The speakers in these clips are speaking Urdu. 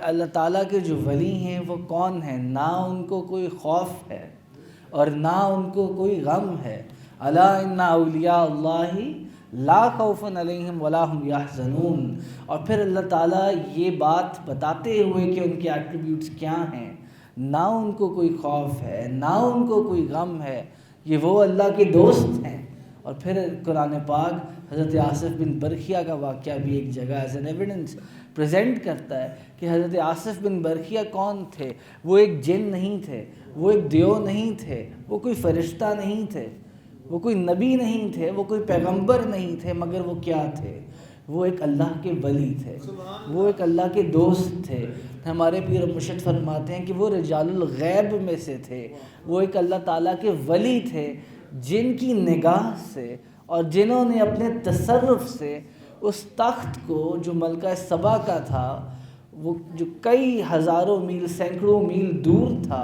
اللہ تعالیٰ کے جو ولی ہیں وہ کون ہیں؟ نہ ان کو کوئی خوف ہے اور نہ ان کو کوئی غم ہے. الا ان اولیاء اللہ لا خوف علیہم ولا هم یحزنون. اور پھر اللہ تعالیٰ یہ بات بتاتے ہوئے کہ ان کے ایٹریبیوٹس کیا ہیں، نہ ان کو کوئی خوف ہے نہ ان کو کوئی غم ہے، یہ وہ اللہ کے دوست ہیں. اور پھر قرآن پاک حضرت آصف بن برخیہ کا واقعہ بھی ایک جگہ ایز این ایویڈنس پریزنٹ کرتا ہے کہ حضرت آصف بن برخیہ کون تھے. وہ ایک جن نہیں تھے، وہ ایک دیو نہیں تھے، وہ کوئی فرشتہ نہیں تھے، وہ کوئی نبی نہیں تھے، وہ کوئی پیغمبر نہیں تھے، مگر وہ کیا تھے؟ وہ ایک اللہ کے ولی تھے، وہ ایک اللہ کے دوست تھے. ہمارے پیر و مرشد فرماتے ہیں کہ وہ رجال الغیب میں سے تھے، وہ ایک اللہ تعالیٰ کے ولی تھے جن کی نگاہ سے اور جنہوں نے اپنے تصرف سے اس تخت کو جو ملکہ سبا کا تھا، وہ جو کئی ہزاروں میل سینکڑوں میل دور تھا،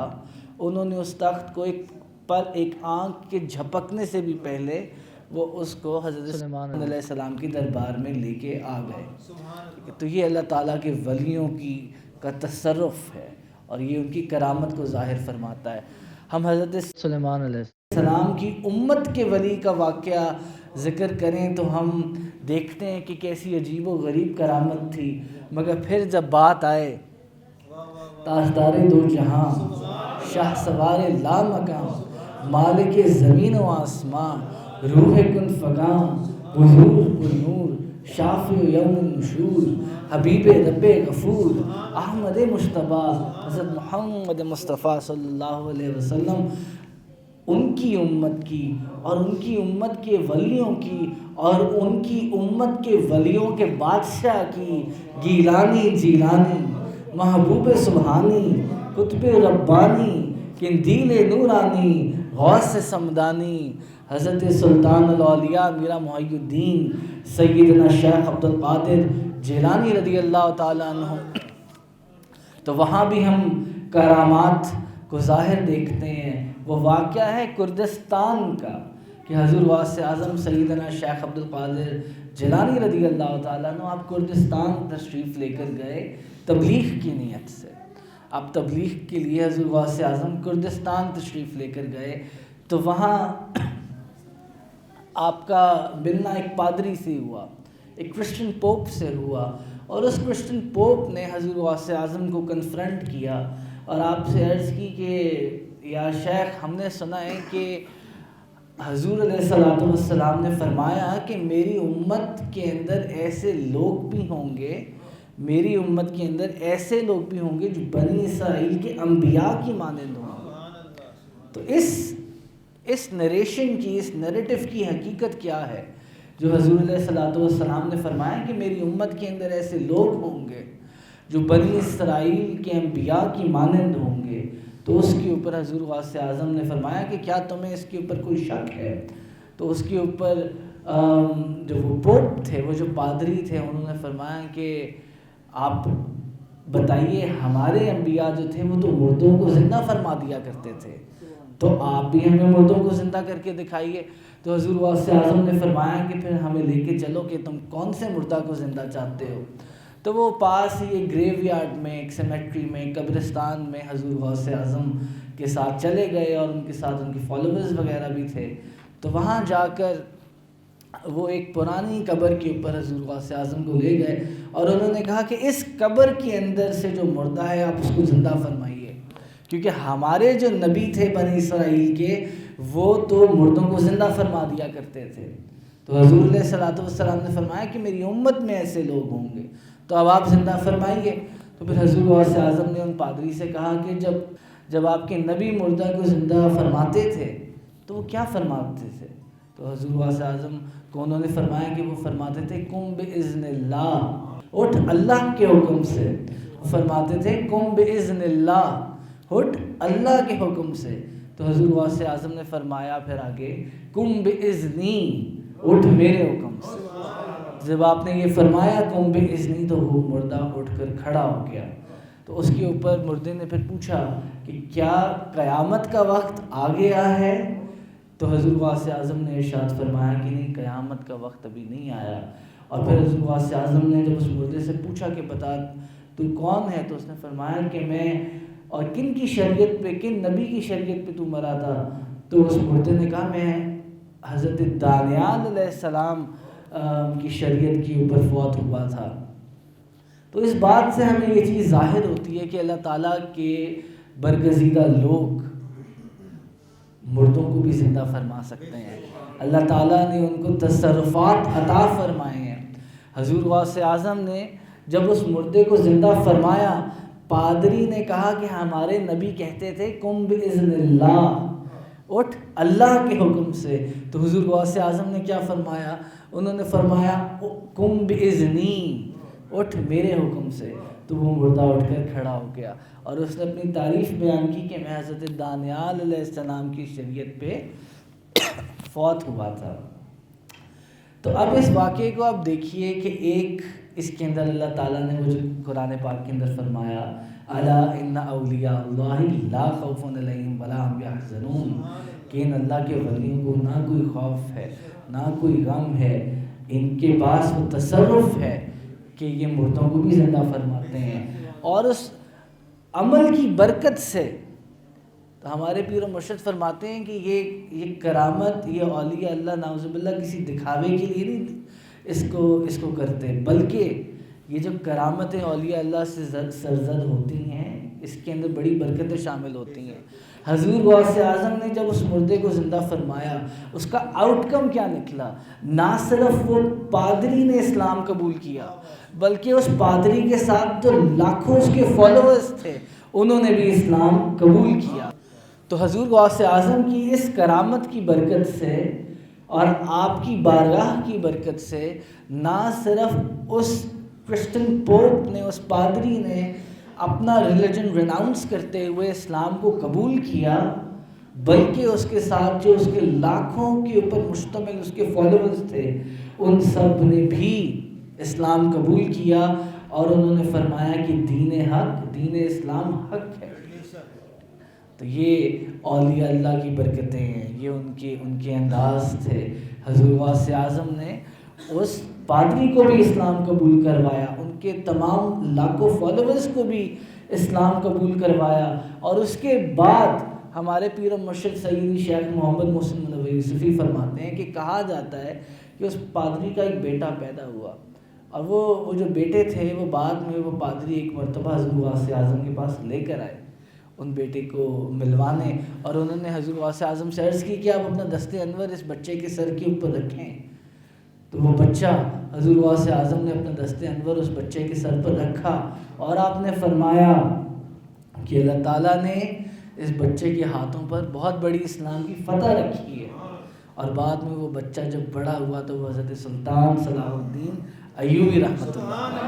انہوں نے اس تخت کو ایک آنکھ کے جھپکنے سے بھی پہلے وہ اس کو حضرت سلیمان علیہ السلام کی دربار میں لے کے آ گئے. تو یہ اللہ تعالیٰ کے ولیوں کا تصرف ہے اور یہ ان کی کرامت کو ظاہر فرماتا ہے. ہم حضرت سلیمان علیہ السلام کی امت کے ولی کا واقعہ ذکر کریں تو ہم دیکھتے ہیں کہ کیسی عجیب و غریب کرامت تھی، مگر پھر جب بات آئے تاجدار دو جہاں، شاہ سوار لامکاں، مالک زمین و آسماں، روح کن فگاں، حضور پر نور، شافع یوم النشور، حبیب رب غفور، احمد مجتبیٰ حضرت محمد مصطفیٰ صلی اللہ علیہ وسلم، ان کی امت کی اور ان کی امت کے ولیوں کی اور ان کی امت کے ولیوں کے بادشاہ کی، گیلانی جیلانی، محبوب سبحانی، قطب ربانی، قندیل نورانی، غوث سمدانی، حضرت سلطان الاولیاء میرا محی الدین سیدنا شیخ عبد القادر جیلانی رضی اللہ تعالیٰ عنہ. تو وہاں بھی ہم کرامات کو ظاہر دیکھتے ہیں. وہ واقعہ ہے کردستان کا کہ حضور غوث اعظم سیدنا شیخ عبد القادر جیلانی رضی اللہ تعالیٰ عنہ آپ کردستان تشریف لے کر گئے تبلیغ کی نیت سے. آپ تبلیغ کے لیے حضور غوث اعظم کردستان تشریف لے کر گئے تو وہاں آپ کا ملنا ایک پادری سے ہوا، ایک کرسچن پوپ سے ہوا، اور اس کرسچن پوپ نے حضور غوث اعظم کو کنفرنٹ کیا اور آپ سے عرض کی کہ یا شیخ، ہم نے سنا ہے کہ حضور علیہ الصلوۃ والسلام نے فرمایا کہ میری امت کے اندر ایسے لوگ بھی ہوں گے، میری امت کے اندر ایسے لوگ بھی ہوں گے جو بنی اسرائیل کے انبیاء کی مانند ہوں گے. تو اس نریشن کی، اس نیریٹو کی حقیقت کیا ہے جو حضور علیہ الصلوۃ والسلام نے فرمایا کہ میری امت کے اندر ایسے لوگ ہوں گے جو بنی اسرائیل کے انبیاء کی مانند ہوں گے. تو اس کے اوپر حضور غوث اعظم نے فرمایا کہ کیا تمہیں اس کے اوپر کوئی شک ہے؟ تو اس کے اوپر جو وہ پوپ تھے، وہ جو پادری تھے، انہوں نے فرمایا کہ آپ بتائیے، ہمارے انبیاء جو تھے وہ تو مردوں کو زندہ فرما دیا کرتے تھے، تو آپ بھی ہمیں مردوں کو زندہ کر کے دکھائیے. تو حضور غوث اعظم نے فرمایا کہ پھر ہمیں لے کے چلو کہ تم کون سے مردہ کو زندہ چاہتے ہو. تو وہ پاس ہی ایک گریو یارڈ میں، ایک سیمیٹری میں، ایک قبرستان میں حضور غوث اعظم کے ساتھ چلے گئے اور ان کے ساتھ ان کے فالوورز وغیرہ بھی تھے. تو وہاں جا کر وہ ایک پرانی قبر کے اوپر حضور غوث اعظم کو لے گئے اور انہوں نے کہا کہ اس قبر کے اندر سے جو مردہ ہے آپ اس کو زندہ فرمائیے، کیونکہ ہمارے جو نبی تھے بنی اسرائیل کے، وہ تو مردوں کو زندہ فرما دیا کرتے تھے. تو حضور علیہ الصلوۃ والسلام نے فرمایا کہ میری امت میں ایسے لوگ ہوں گے، تو اب آپ زندہ فرمائیے. تو پھر حضور غوث اعظم نے ان پادری سے کہا کہ جب آپ کے نبی مردہ کو زندہ فرماتے تھے تو وہ کیا فرماتے تھے؟ تو حضور غوث اعظم کو انہوں نے فرمایا کہ وہ فرماتے تھے قم باذن اللہ، اٹھ اللہ کے حکم سے. وہ فرماتے تھے قم باذن اللہ، اٹھ اللہ کے حکم سے. تو حضور غوث اعظم نے فرمایا پھر آگے قم باذنی، اٹھ میرے حکم سے. جب آپ نے یہ فرمایا قم باذنی تو وہ مردہ اٹھ کر کھڑا ہو گیا. تو اس کے اوپر مردے نے پھر پوچھا کہ کیا قیامت کا وقت آ گیا ہے؟ تو حضور غوث اعظم نے ارشاد فرمایا کہ نہیں، قیامت کا وقت ابھی نہیں آیا. اور پھر حضور غوث اعظم نے جب اس مردے سے پوچھا کہ تو کون ہے؟ تو اس نے فرمایا کہ میں، اور کن کی شریعت پہ، کن نبی کی شریعت پہ تو مرا تھا؟ تو اس مردے نے کہا میں حضرت دانیال علیہ السلام کی شریعت کے اوپر فوت ہوا تھا۔ تو اس بات سے ہمیں یہ چیز ظاہر ہوتی ہے کہ اللہ تعالیٰ کے برگزیدہ لوگ مردوں کو بھی زندہ فرما سکتے ہیں۔ اللہ تعالیٰ نے ان کو تصرفات عطا فرمائے ہیں۔ حضور غوث اعظم نے جب اس مردے کو زندہ فرمایا، پادری نے کہا کہ ہمارے نبی کہتے تھے قم باذن اللہ، اٹھ اللہ کے حکم سے۔ تو حضور غوث اعظم نے کیا فرمایا؟ انہوں نے فرمایا قم باذنی، اٹھ میرے حکم سے۔ تو وہ مردہ اٹھ کر کھڑا ہو گیا اور اس نے اپنی تعریف بیان کی کہ میں حضرت دانیال علیہ السلام کی شریعت پہ فوت ہوا تھا۔ تو اب اس واقعے کو آپ دیکھیے کہ ایک اس کے اندر اللہ تعالیٰ نے وہ جو قرآن پاک کے اندر فرمایا الا ان اولیاء اللہ لا خوف علیہم ولا هم یحزنون، کہ ان اللہ کے ولیوں کو نہ کوئی خوف ہے نہ کوئی غم ہے، ان کے پاس وہ تصرف ہے کہ یہ مردوں کو بھی زندہ فرماتے ہیں۔ اور اس عمل کی برکت سے تو ہمارے پیر و مرشد فرماتے ہیں کہ یہ کرامت، یہ اولیاء اللہ نعوذ باللہ کسی دکھاوے کے لیے نہیں اس کو کرتے، بلکہ یہ جو کرامتیں اولیاء اللہ سے سرزد ہوتی ہیں اس کے اندر بڑی برکتیں شامل ہوتی ہیں۔ حضور غوث اعظم نے جب اس مردے کو زندہ فرمایا، اس کا آؤٹ کم کیا نکلا؟ نہ صرف وہ پادری نے اسلام قبول کیا، بلکہ اس پادری کے ساتھ جو لاکھوں اس کے فالوورز تھے انہوں نے بھی اسلام قبول کیا۔ تو حضور غوث اعظم کی اس کرامت کی برکت سے اور آپ کی بارگاہ کی برکت سے نہ صرف اس کرسچن پوپ نے، اس پادری نے اپنا ریلیجن ریناؤنس کرتے ہوئے اسلام کو قبول کیا، بلکہ اس کے ساتھ جو اس کے لاکھوں کے اوپر مشتمل اس کے فالوورز تھے ان سب نے بھی اسلام قبول کیا، اور انہوں نے فرمایا کہ دین حق، دین اسلام حق ہے۔ تو یہ اولیاء اللہ کی برکتیں ہیں، یہ ان کے انداز تھے۔ حضور غوث اعظم نے اس پادری کو بھی اسلام قبول کروایا، ان کے تمام لاکھوں فالوورز کو بھی اسلام قبول کروایا، اور اس کے بعد ہمارے پیر و مرشد سیدی شیخ محمد محسن منور یوسفی فرماتے ہیں کہ کہا جاتا ہے کہ اس پادری کا ایک بیٹا پیدا ہوا، اور وہ جو بیٹے تھے وہ بعد میں وہ پادری ایک مرتبہ حضور غوث اعظم کے پاس لے کر آئے ان بیٹے کو ملوانے، اور انہوں نے حضور غوث اعظم سے عرض کی کہ آپ اپنا دست انور اس بچے کے سر کے اوپر رکھیں۔ تو وہ بچہ، حضور غوث اعظم نے اپنا دست انور اس بچے کے سر پر رکھا، اور آپ نے فرمایا کہ اللہ تعالیٰ نے اس بچے کے ہاتھوں پر بہت بڑی اسلام کی فتح رکھی ہے۔ اور بعد میں وہ بچہ جب بڑا ہوا تو وہ حضرت سلطان صلاح الدین ایوبی رحمۃ اللہ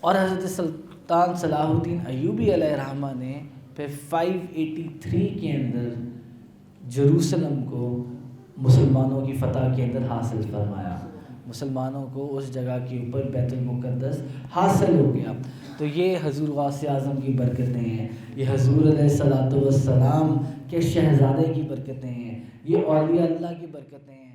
اور حضرت سلطان صلاح الدین ایوبی علیہ الرحمہ نے پھر 583 کے اندر جروسلم کو مسلمانوں کی فتح کے اندر حاصل فرمایا، مسلمانوں کو اس جگہ کے اوپر بیت المقدس حاصل ہو گیا۔ تو یہ حضور غوث اعظم کی برکتیں ہیں، یہ حضور علیہ الصلوۃ والسلام کے شہزادے کی برکتیں ہیں، یہ اولیاء اللہ کی برکتیں ہیں۔